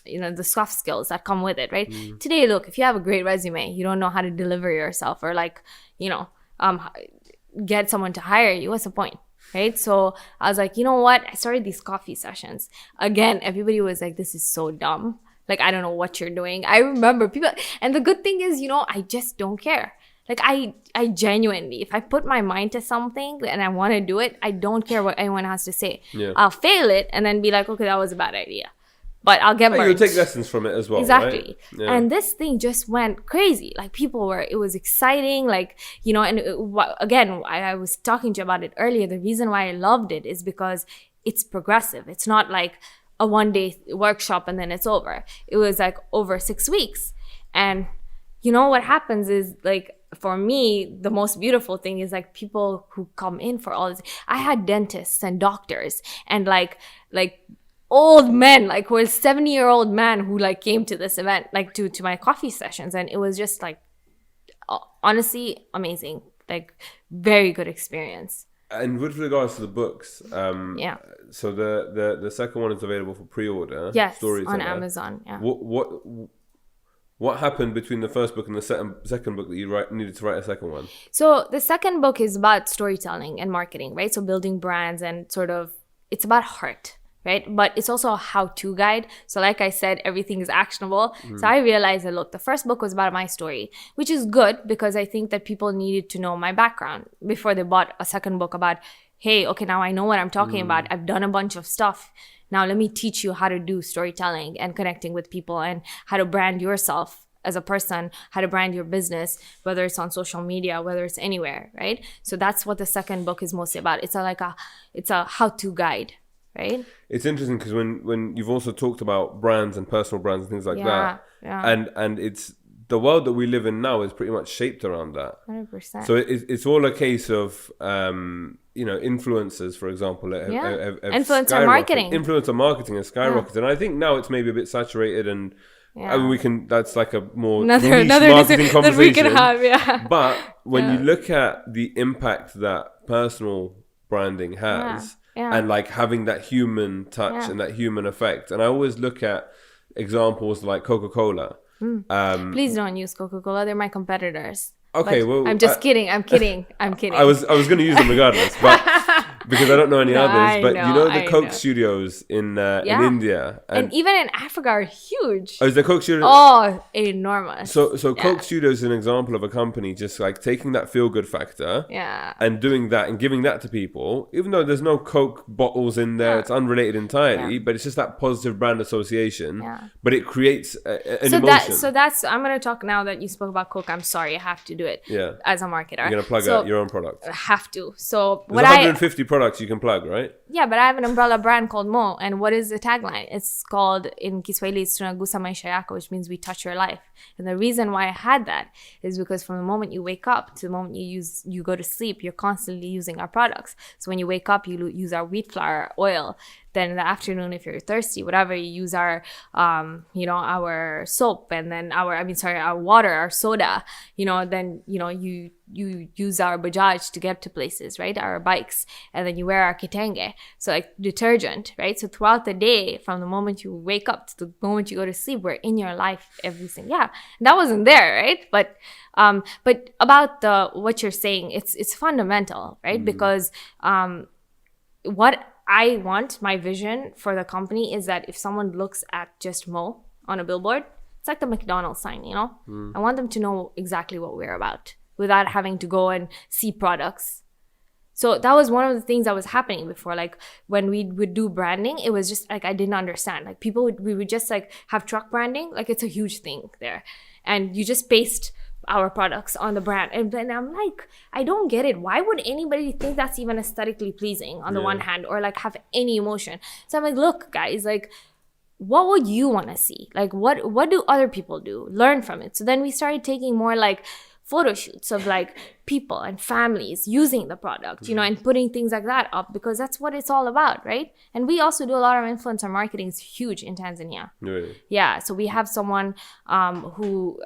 you know, the soft skills that come with it, right? Today, look, if you have a great resume, you don't know how to deliver yourself or like, you know, get someone to hire you. What's the point? Right? So I was like, you know what? I started these coffee sessions. Again, everybody was like, this is so dumb. Like, I don't know what you're doing. I remember people, and the good thing is, you know, I just don't care. Like, I genuinely, if I put my mind to something and I want to do it, I don't care what anyone has to say. Yeah. I'll fail it and then be like, okay, that was a bad idea. But I'll get burned. You'll take lessons from it as well, exactly. Right? Yeah. And this thing just went crazy. Like, it was exciting. Like, you know, and again, I was talking to you about it earlier. The reason why I loved it is because it's progressive. It's not like a 1-day workshop and then it's over. It was like over 6 weeks. And you know what happens is, like, for me, the most beautiful thing is like people who come in for all this. I had dentists and doctors and like old men, like, who were 70-year-old man who like came to this event, like to my coffee sessions. And it was just like, honestly, amazing. Like, very good experience. And with regards to the books, so the second one is available for pre-order. Yes, on Amazon. Yeah. What happened between the first book and the second book that you needed to write a second one? So the second book is about storytelling and marketing, right? So building brands and sort of, it's about heart, right? But it's also a how-to guide. So like I said, everything is actionable. So I realized that, look, the first book was about my story, which is good because I think that people needed to know my background before they bought a second book about, hey, okay, now I know what I'm talking about. I've done a bunch of stuff. Now let me teach you how to do storytelling and connecting with people and how to brand yourself as a person, how to brand your business, whether it's on social media, whether it's anywhere, right? So that's what the second book is mostly about. It's a how-to guide, right? It's interesting because when you've also talked about brands and personal brands and things like that, and it's the world that we live in now is pretty much shaped around that. 100%. So it's all a case of you know, influencers, for example, have influencer marketing. Influencer marketing has skyrocketed, and I think now it's maybe a bit saturated. And I mean, that's like a more another niche marketing conversation that we can have. But when you look at the impact that personal branding has, and like having that human touch and that human effect, and I always look at examples like Coca-Cola. Please don't use Coca-Cola. They're my competitors. Okay, well, I'm just kidding. I'm kidding. I was going to use them regardless, but because I don't know any others. But you know the Coke studios in India and even in Africa are huge. Oh, is the Coke studio? Oh, enormous. So Coke Studios is an example of a company just like taking that feel good factor, and doing that and giving that to people, even though there's no Coke bottles in there. It's unrelated entirely, but it's just that positive brand association. But it creates an emotion. So that's I'm going to talk now that you spoke about Coke. I'm sorry, I have to do it. As a marketer, you're going to plug out your own product. I have to. So there's 150 products you can plug, right? Yeah, but I have an umbrella brand called Mo, and what is the tagline? It's called, in Kiswahili, it's Tunagusa Maisha Yako, which means we touch your life. And the reason why I had that is because from the moment you wake up to the moment you go to sleep, you're constantly using our products. So when you wake up, you use our wheat flour oil. Then in the afternoon, if you're thirsty, whatever, you use our, our soap, and then our water, our soda, then, you use our Bajaj to get to places, right? Our bikes. And then you wear our kitenge. So like detergent, right? So throughout the day, from the moment you wake up to the moment you go to sleep, we're in your life every single, that wasn't there, right? But about what you're saying, it's fundamental, right? Because what I want, my vision for the company is that if someone looks at just Mo on a billboard, it's like the McDonald's sign, you know? I want them to know exactly what we're about without having to go and see products. So that was one of the things that was happening before. Like when we would do branding, it was just like, I didn't understand. Like we would just like have truck branding. Like it's a huge thing there. And you just paste our products on the brand. And then I'm like, I don't get it. Why would anybody think that's even aesthetically pleasing on the one hand, or like have any emotion? So I'm like, look, guys, like, what would you want to see? Like, what do other people do? Learn from it. So then we started taking more like photo shoots of like people and families using the product, you know, and putting things like that up, because that's what it's all about, right? And we also do a lot of influencer marketing. It's huge in Tanzania. Really? Yeah. So we have someone who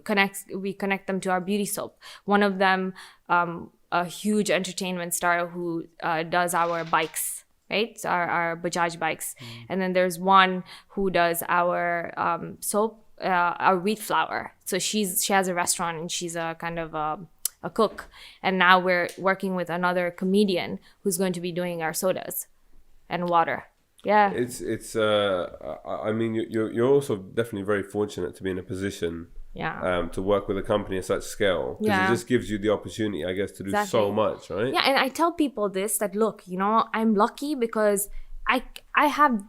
connect them to our beauty soap. One of them, a huge entertainment star who does our bikes, right? So our Bajaj bikes. And then there's one who does our soap, our wheat flour. So she has a restaurant and she's a kind of a cook. And now we're working with another comedian who's going to be doing our sodas and water. Yeah. I mean, you're also definitely very fortunate to be in a position to work with a company at such scale, because it just gives you the opportunity, I guess, to do so much, right? Yeah, and I tell people this, that look, you know, I'm lucky because I had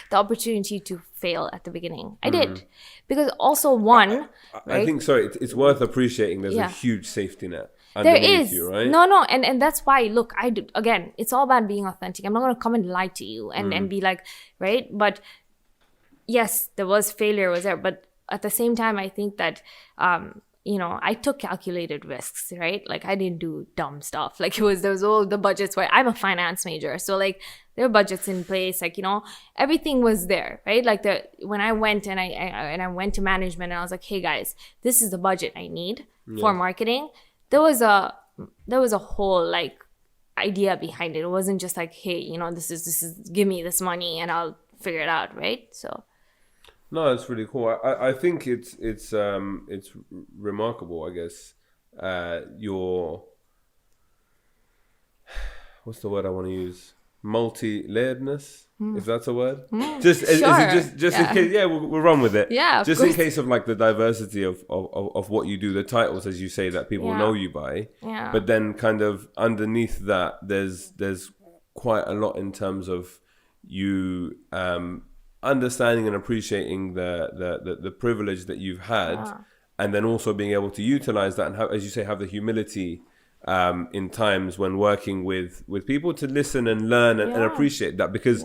the opportunity to fail at the beginning. I did, because also I think it's worth appreciating. There's a huge safety net. There is you, right? No, and that's why, look, again, it's all about being authentic. I'm not going to come and lie to you and be like, right? But yes, there was failure there, but at the same time, I think that you know, I took calculated risks, right? Like I didn't do dumb stuff. Like there was all the budgets where I'm a finance major, so like there were budgets in place. Like, you know, everything was there, right? Like when I went and I went to management and I was like, hey guys, this is the budget I need for marketing. There was a whole like idea behind it. It wasn't just like, hey, you know, this is give me this money and I'll figure it out, right? So. No, it's really cool. I think it's remarkable, I guess. What's the word I want to use? Multi-layeredness, if that's a word. Just in case, we'll run with it. Yeah, just in case of like the diversity of what you do, the titles, as you say, that people know you by. Yeah. But then kind of underneath that, there's quite a lot in terms of you understanding and appreciating the privilege that you've had, and then also being able to utilize that and have, as you say, have the humility in times when working with people to listen and learn and appreciate that, because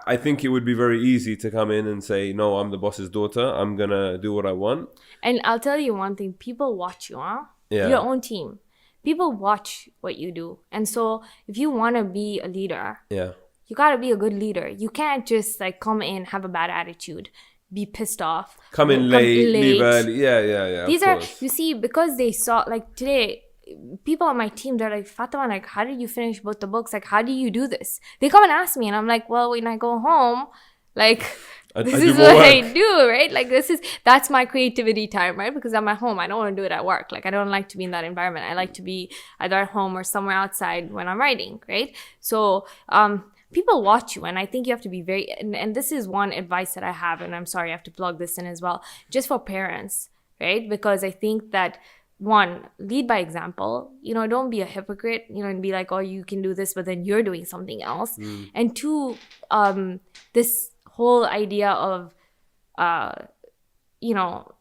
I think it would be very easy to come in and say, no, I'm the boss's daughter, I'm gonna do what I want. And I'll tell you one thing, people watch you, your own team, people watch what you do. And so if you want to be a leader, you got to be a good leader. You can't just like come in, have a bad attitude, be pissed off, come in late, leave early. Yeah. These are, you see, because they saw, like today, people on my team, they're like, Fatema, like, how did you finish both the books? Like, how do you do this? They come and ask me, and I'm like, well, when I go home, like, this is what I do, right? Like, that's my creativity time, right? Because I'm at home. I don't want to do it at work. Like, I don't like to be in that environment. I like to be either at home or somewhere outside when I'm writing, right? So, people watch you, and I think you have to be very, and this is one advice that I have, and I'm sorry, I have to plug this in as well, just for parents, right? Because I think that, one, lead by example, you know, don't be a hypocrite, you know, and be like, oh, you can do this, but then you're doing something else. And two, this whole idea of, you know,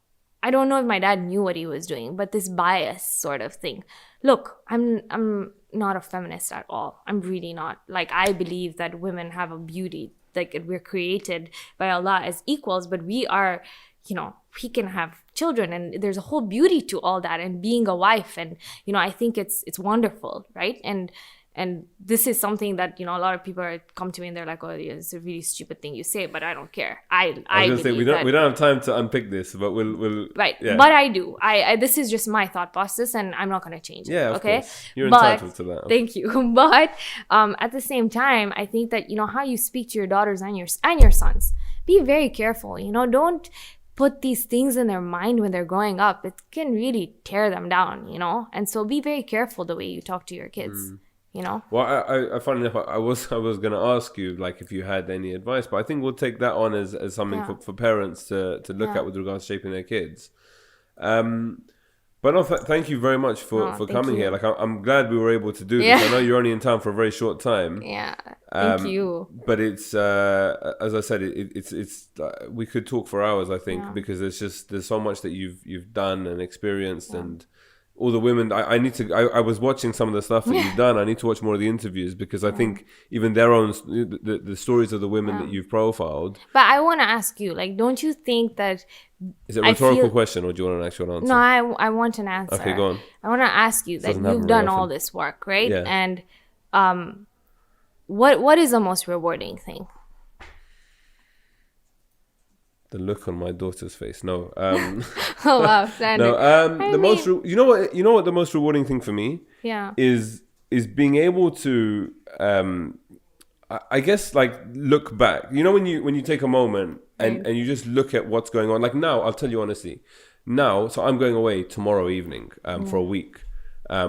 I don't know if my dad knew what he was doing, but this bias sort of thing. Look, I'm not a feminist at all. I'm really not. Like, I believe that women have a beauty. Like, we're created by Allah as equals, but we are, you know, we can have children, and there's a whole beauty to all that, and being a wife, and, you know, I think it's wonderful, right? And And this is something that, you know, a lot of people come to me and they're like, oh, it's a really stupid thing you say, but I don't care. I was gonna say, we don't have time to unpick this, but we'll right. Yeah. But I do. I this is just my thought process, and I'm not going to change it. Yeah, of okay. Course. You're entitled to that. Thank you. But at the same time, I think that, you know, how you speak to your daughters and your sons, be very careful. You know, don't put these things in their mind when they're growing up. It can really tear them down, you know. And so be very careful the way you talk to your kids. You know. Well, I funny enough, I was going to ask you, like, if you had any advice, but I think we'll take that on as something for parents to look at with regards to shaping their kids. But no, thank you very much for coming here. Like, I'm glad we were able to do this. I know you're only in town for a very short time. Yeah, thank you. But it's as I said, it's we could talk for hours. I think because there's so much that you've done and experienced and. All the women, I was watching some of the stuff that you've done. I need to watch more of the interviews because I think even their own, the stories of the women that you've profiled. But I want to ask you, like, don't you think that... Is it a rhetorical question or do you want an actual answer? No, I want an answer. Okay, go on. I want to ask you that you've done all this work, right? Yeah. And what is the most rewarding thing? The look on my daughter's face. No. Oh wow, Sandra. No. You know what the most rewarding thing for me is being able to I guess like look back. You know when you take a moment and you just look at what's going on. Like now, I'll tell you honestly. Now, so I'm going away tomorrow evening for a week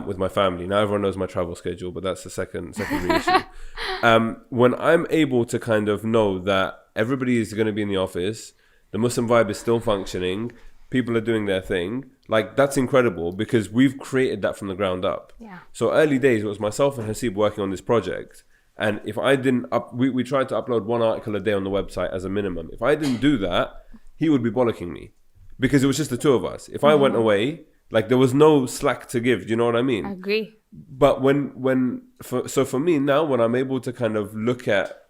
with my family. Now everyone knows my travel schedule, but that's the secondary issue. When I'm able to kind of know that everybody is going to be in the office, the Muslim vibe is still functioning, people are doing their thing, like that's incredible because we've created that from the ground up. Yeah. So early days, it was myself and Hasib working on this project. And if I didn't, we tried to upload one article a day on the website as a minimum. If I didn't do that, he would be bollocking me because it was just the two of us. If I went away, like there was no slack to give. Do you know what I mean? I agree. But for me now, when I'm able to kind of look at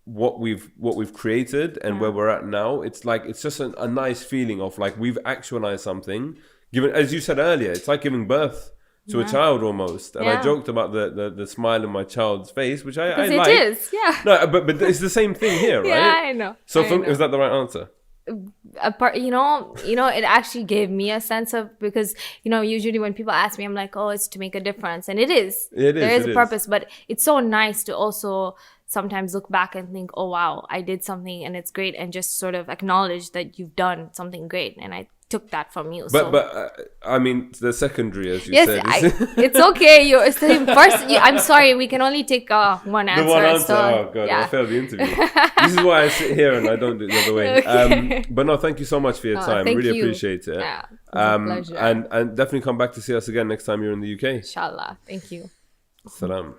what we've created and where we're at now, it's like it's just a nice feeling of like we've actualized something. Given, as you said earlier, it's like giving birth to a child almost. And I joked about the smile in my child's face, which I like. It is, yeah. No, but it's the same thing here, right? Yeah, I know. So is that the right answer? You know, it actually gave me a sense of, because, you know, usually when people ask me, I'm like, oh, it's to make a difference. And it is. There is a purpose, but it's so nice to also sometimes look back and think, oh, wow, I did something and it's great. And just sort of acknowledge that you've done something great. And I took that from you. But I mean, the secondary, as you said. It's okay. You're still first. I'm sorry. We can only take one answer. The one answer. So, oh God, I failed the interview. This is why I sit here and I don't do it the other way. Okay. But no, thank you so much for your time. Really appreciate it. Yeah, it was a pleasure. And definitely come back to see us again next time you're in the UK. Inshallah. Thank you. Salam.